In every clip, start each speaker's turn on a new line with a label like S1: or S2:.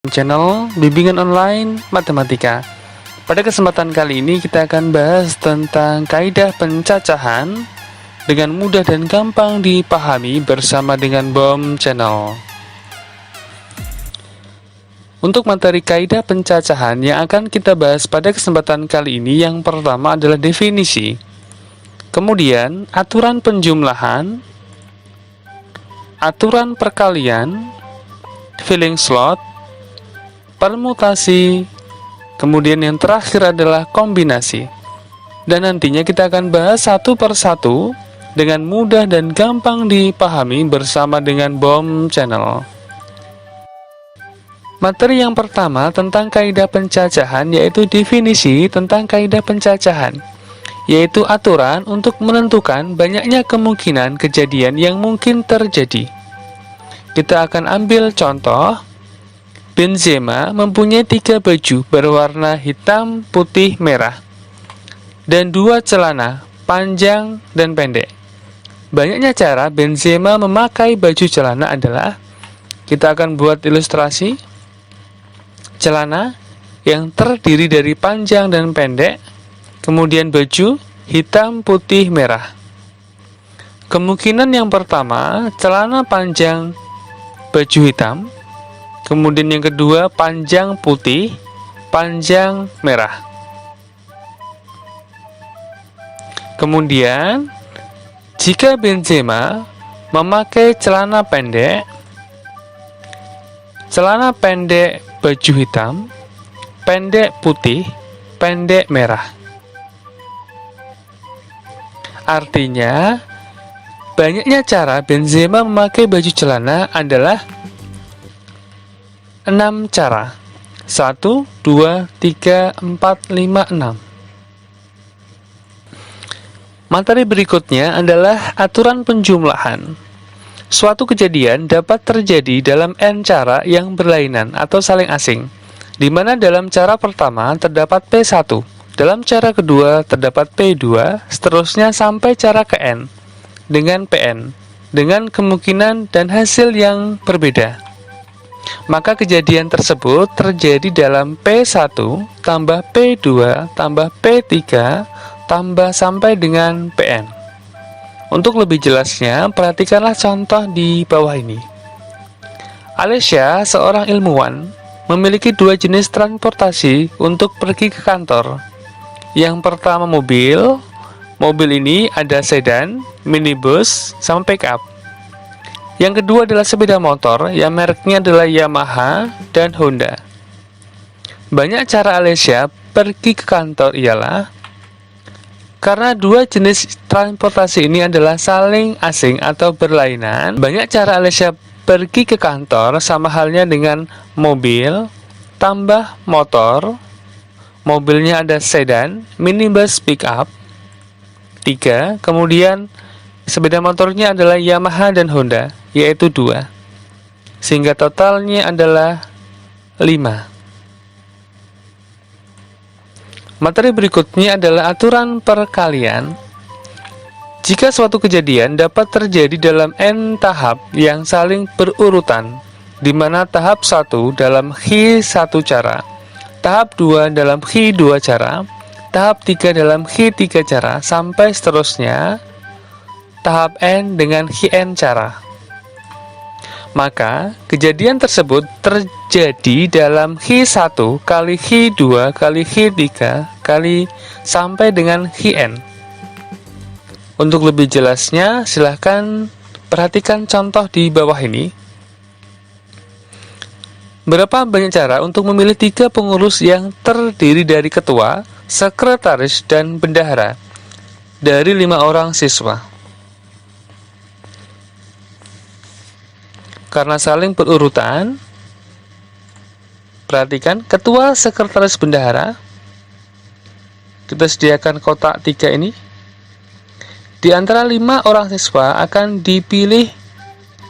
S1: Channel Bimbingan Online Matematika. Pada kesempatan kali ini kita akan bahas tentang kaidah pencacahan dengan mudah dan gampang dipahami bersama dengan BOM Channel. Untuk materi kaidah pencacahan yang akan kita bahas pada kesempatan kali ini, yang pertama adalah definisi, kemudian aturan penjumlahan, aturan perkalian, filling slot, permutasi, kemudian yang terakhir adalah kombinasi. Dan nantinya kita akan bahas satu persatu dengan mudah dan gampang dipahami bersama dengan BOM Channel. Materi yang pertama tentang kaidah pencacahan yaitu definisi tentang kaidah pencacahan, yaitu aturan untuk menentukan banyaknya kemungkinan kejadian yang mungkin terjadi. Kita akan ambil contoh. Benzema mempunyai 3 baju berwarna hitam, putih, merah, dan 2 celana, panjang dan pendek. Banyaknya cara Benzema memakai baju celana adalah, kita akan buat ilustrasi. Celana yang terdiri dari panjang dan pendek, kemudian baju hitam, putih, merah. Kemungkinan yang pertama, celana panjang, baju hitam. Kemudian yang kedua, panjang putih, panjang merah. Kemudian, jika Benzema memakai celana pendek baju hitam, pendek putih, pendek merah. Artinya, banyaknya cara Benzema memakai baju celana adalah 6 cara. 1, 2, 3, 4, 5, 6. Materi berikutnya adalah aturan penjumlahan. Suatu kejadian dapat terjadi dalam n cara yang berlainan atau saling asing, di mana dalam cara pertama terdapat P1, dalam cara kedua terdapat P2, seterusnya sampai cara ke n dengan Pn, dengan kemungkinan dan hasil yang berbeda. Maka kejadian tersebut terjadi dalam P1 tambah P2 tambah P3 tambah sampai dengan Pn. Untuk lebih jelasnya, perhatikanlah contoh di bawah ini. Alessia, seorang ilmuwan, memiliki 2 jenis transportasi untuk pergi ke kantor. Yang pertama mobil. Mobil ini ada sedan, minibus, sama pick-up. Yang kedua adalah sepeda motor yang mereknya adalah Yamaha dan Honda. Banyak cara Alessia pergi ke kantor ialah karena 2 jenis transportasi ini adalah saling asing atau berlainan. Banyak cara Alessia pergi ke kantor sama halnya dengan mobil tambah motor. Mobilnya ada sedan, minibus, pick-up 3. Kemudian sepeda motornya adalah Yamaha dan Honda, yaitu 2. Sehingga totalnya adalah 5. Materi berikutnya adalah aturan perkalian. Jika suatu kejadian dapat terjadi dalam n tahap yang saling berurutan, di mana tahap 1 dalam X1 cara, tahap 2 dalam X2 cara, tahap 3 dalam X3 cara, sampai seterusnya tahap n dengan Xn cara. Maka, kejadian tersebut terjadi dalam X1 kali X2 kali X3 kali sampai dengan Xn. Untuk lebih jelasnya, silahkan perhatikan contoh di bawah ini. Berapa banyak cara untuk memilih 3 pengurus yang terdiri dari ketua, sekretaris, dan bendahara dari 5 orang siswa? Karena saling berurutan, perhatikan ketua, sekretaris, bendahara. Kita sediakan kotak 3 ini. Di antara 5 orang siswa akan dipilih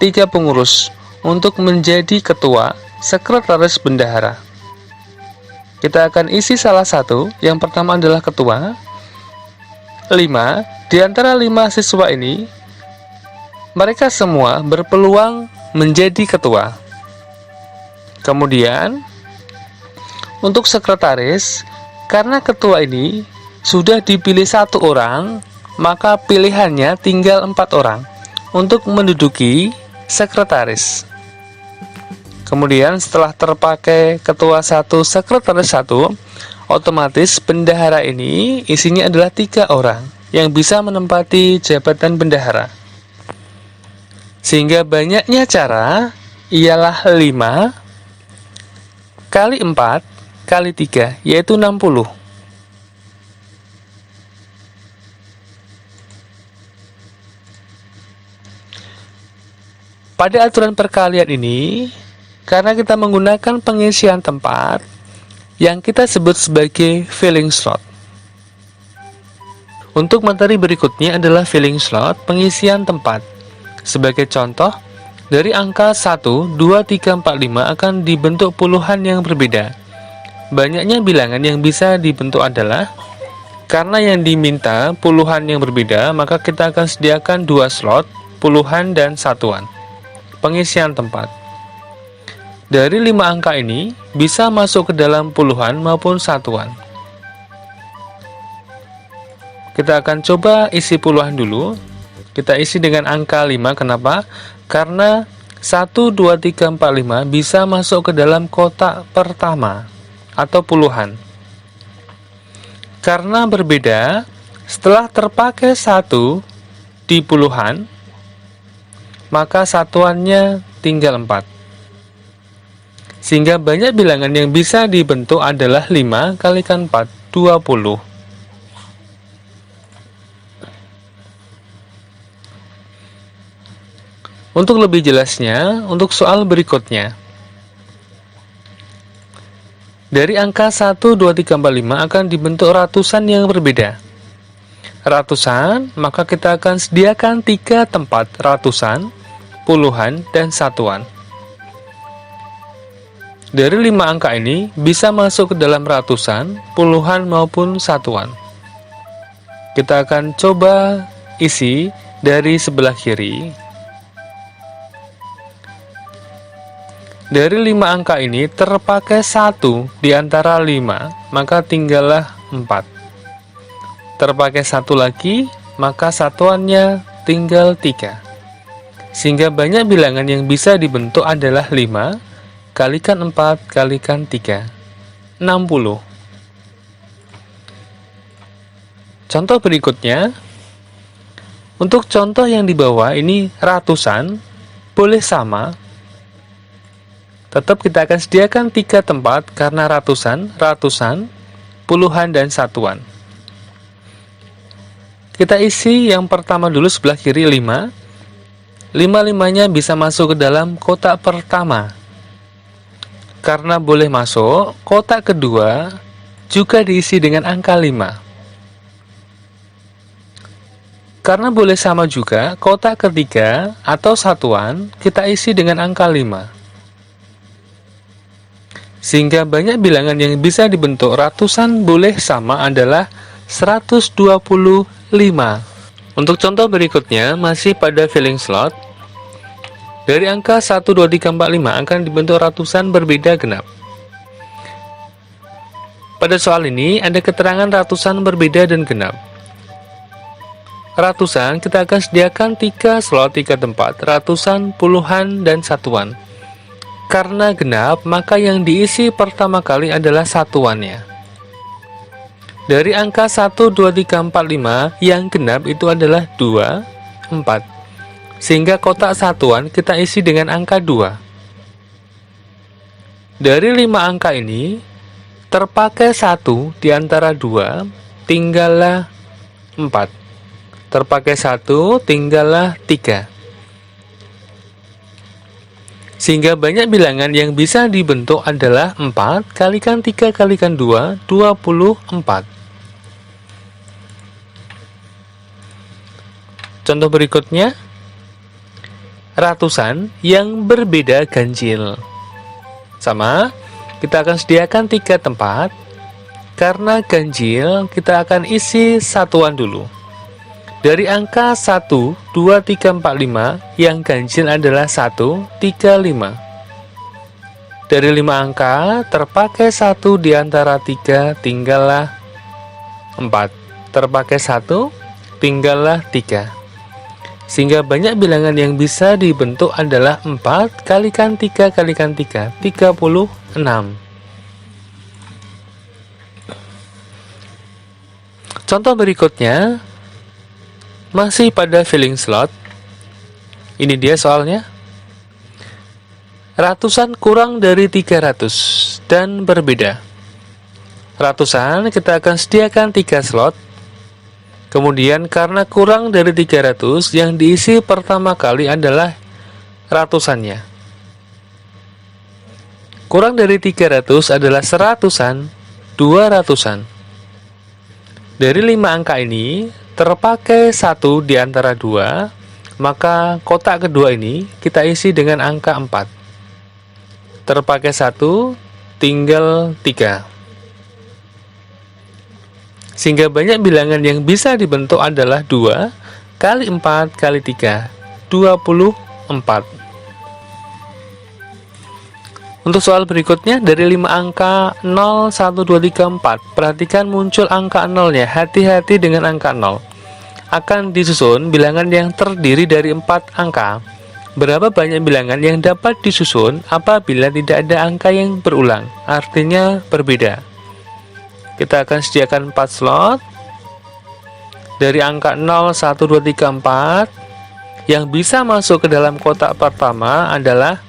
S1: 3 pengurus untuk menjadi ketua, sekretaris, bendahara. Kita akan isi salah satu. Yang pertama adalah ketua. 5. Di antara 5 siswa ini, mereka semua berpeluang menjadi ketua. Kemudian, untuk sekretaris, karena ketua ini sudah dipilih 1 orang, maka pilihannya tinggal 4 orang untuk menduduki sekretaris. Kemudian setelah terpakai ketua 1, sekretaris 1, otomatis bendahara ini isinya adalah 3 orang yang bisa menempati jabatan bendahara. Sehingga banyaknya cara ialah 5 kali 4 kali 3, yaitu 60. Pada aturan perkalian ini, karena kita menggunakan pengisian tempat yang kita sebut sebagai filling slot. Untuk materi berikutnya adalah filling slot, pengisian tempat. Sebagai contoh, dari angka 1, 2, 3, 4, 5 akan dibentuk puluhan yang berbeda. Banyaknya bilangan yang bisa dibentuk adalah, karena yang diminta puluhan yang berbeda, maka kita akan sediakan 2 slot, puluhan dan satuan. Pengisian tempat. Dari 5 angka ini bisa masuk ke dalam puluhan maupun satuan. Kita akan coba isi puluhan dulu. Kita isi dengan angka 5. Kenapa? Karena 1, 2, 3, 4, 5 bisa masuk ke dalam kotak pertama atau puluhan. Karena berbeda, setelah terpakai 1 di puluhan, maka satuannya tinggal 4. Sehingga banyak bilangan yang bisa dibentuk adalah 5 kalikan 4, 20. Untuk lebih jelasnya, untuk soal berikutnya. Dari angka 1, 2, 3, 4, 5 akan dibentuk ratusan yang berbeda. Ratusan, maka kita akan sediakan 3 tempat ratusan, puluhan, dan satuan. Dari 5 angka ini bisa masuk ke dalam ratusan, puluhan, maupun satuan. Kita akan coba isi dari sebelah kiri. Dari 5 angka ini terpakai 1 di antara 5, maka tinggallah 4. Terpakai 1 lagi, maka satuannya tinggal 3. Sehingga banyak bilangan yang bisa dibentuk adalah 5 kalikan 4 kalikan 3, 60. Contoh berikutnya, untuk contoh yang di bawah ini ratusan, boleh sama. Tetap kita akan sediakan 3 tempat karena ratusan, puluhan, dan satuan. Kita isi yang pertama dulu sebelah kiri 5. 5-5-nya bisa masuk ke dalam kotak pertama. Karena boleh masuk, kotak kedua juga diisi dengan angka 5. Karena boleh sama juga, kotak ketiga atau satuan kita isi dengan angka 5. Sehingga banyak bilangan yang bisa dibentuk ratusan boleh sama adalah 125. Untuk contoh berikutnya, masih pada filling slot. Dari angka 1, 2, 3, 4, 5 akan dibentuk ratusan berbeda genap. Pada soal ini, ada keterangan ratusan berbeda dan genap. Ratusan, kita akan sediakan 3 slot, 3 tempat, ratusan, puluhan, dan satuan. Karena genap, maka yang diisi pertama kali adalah satuannya. Dari angka 1, 2, 3, 4, 5 yang genap itu adalah 2, 4. Sehingga kotak satuan kita isi dengan angka 2. Dari 5 angka ini, terpakai 1 di antara 2, tinggallah 4. Terpakai 1, tinggallah 3. Sehingga banyak bilangan yang bisa dibentuk adalah 4 kalikan 3 kalikan 2, 24. Contoh berikutnya, ratusan yang berbeda ganjil. Sama, kita akan sediakan 3 tempat. Karena ganjil, kita akan isi satuan dulu. Dari angka 1, 2, 3, 4, 5 yang ganjil adalah 1, 3, 5. Dari 5 angka, terpakai 1 di antara 3, tinggallah 4. Terpakai 1, tinggallah 3. Sehingga banyak bilangan yang bisa dibentuk adalah 4 kalikan 3 kalikan 3, 36. Contoh berikutnya, masih pada filling slot. Ini dia soalnya. Ratusan kurang dari 300 dan berbeda. Ratusan kita akan sediakan 3 slot. Kemudian karena kurang dari 300, yang diisi pertama kali adalah ratusannya. Kurang dari 300 adalah seratusan, 200-an. Dari 5 angka ini terpakai 1 di antara 2, maka kotak kedua ini kita isi dengan angka 4. Terpakai 1, tinggal 3. Sehingga banyak bilangan yang bisa dibentuk adalah 2 kali 4 kali 3, 24. Untuk soal berikutnya, dari 5 angka 0, 1, 2, 3, 4, perhatikan muncul angka 0-nya, hati-hati dengan angka 0. Akan disusun bilangan yang terdiri dari 4 angka. Berapa banyak bilangan yang dapat disusun apabila tidak ada angka yang berulang, artinya berbeda. Kita akan sediakan 4 slot. Dari angka 0, 1, 2, 3, 4, yang bisa masuk ke dalam kotak pertama adalah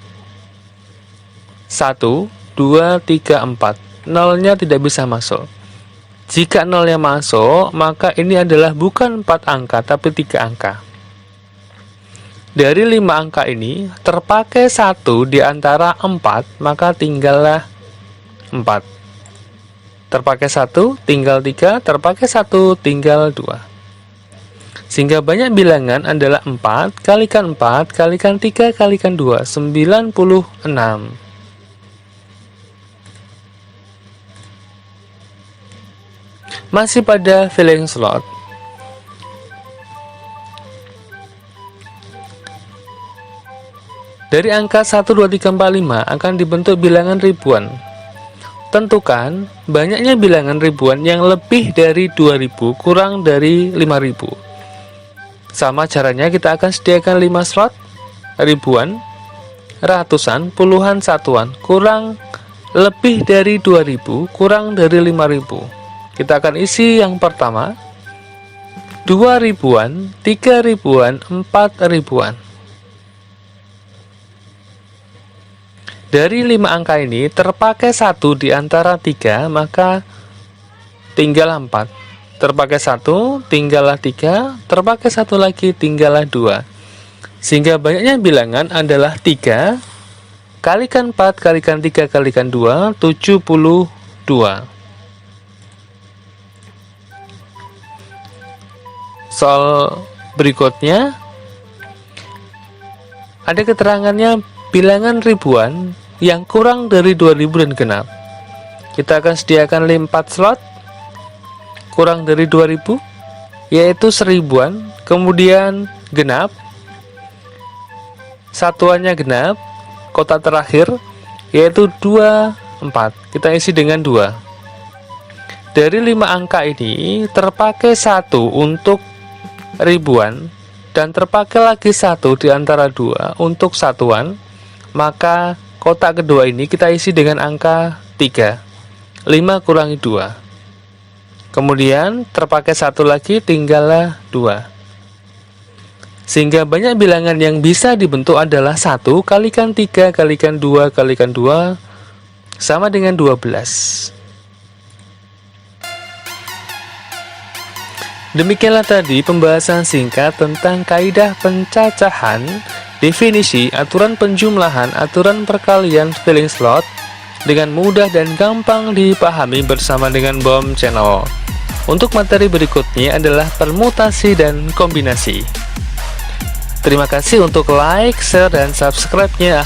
S1: 1, 2, 3, 4. 0-nya tidak bisa masuk. Jika 0-nya masuk, maka ini adalah bukan 4 angka, tapi 3 angka. Dari 5 angka ini, terpakai 1 di antara 4, maka tinggallah 4. Terpakai 1, tinggal 3, terpakai 1, tinggal 2. Sehingga banyak bilangan adalah 4, kalikan 4, kalikan 3, kalikan 2, 96. Masih pada filling slot. Dari angka 1, 2, 3, 4, 5 akan dibentuk bilangan ribuan. Tentukan banyaknya bilangan ribuan yang lebih dari 2000 kurang dari 5000. Sama caranya, kita akan sediakan 5 slot. Ribuan, ratusan, puluhan, satuan, kurang lebih dari 2000 kurang dari 5000. Kita akan isi yang pertama 2 ribuan, 3 ribuan, 4 ribuan. Dari 5 angka ini terpakai 1 di antara 3, maka tinggal 4. Terpakai 1, tinggallah 3, terpakai 1 lagi, tinggallah 2. Sehingga banyaknya bilangan adalah 3, kalikan 4, kalikan 3, kalikan 2, 72. Soal berikutnya, ada keterangannya bilangan ribuan yang kurang dari 2000 dan genap. Kita akan sediakan 4 slot kurang dari 2000, yaitu seribuan, kemudian genap, satuannya genap, kotak terakhir yaitu 24. Kita isi dengan 2. Dari 5 angka ini terpakai 1 untuk ribuan dan terpakai lagi 1 di antara 2 untuk satuan, maka kotak kedua ini kita isi dengan angka 3. 5 kurangi 2. Kemudian terpakai 1 lagi, tinggallah 2. Sehingga banyak bilangan yang bisa dibentuk adalah 1 kalikan 3 kalikan 2 kalikan 2 sama dengan 12. Demikianlah tadi pembahasan singkat tentang kaidah pencacahan, definisi, aturan penjumlahan, aturan perkalian filling slot dengan mudah dan gampang dipahami bersama dengan BOM Channel. Untuk materi berikutnya adalah permutasi dan kombinasi. Terima kasih untuk like, share, dan subscribe-nya.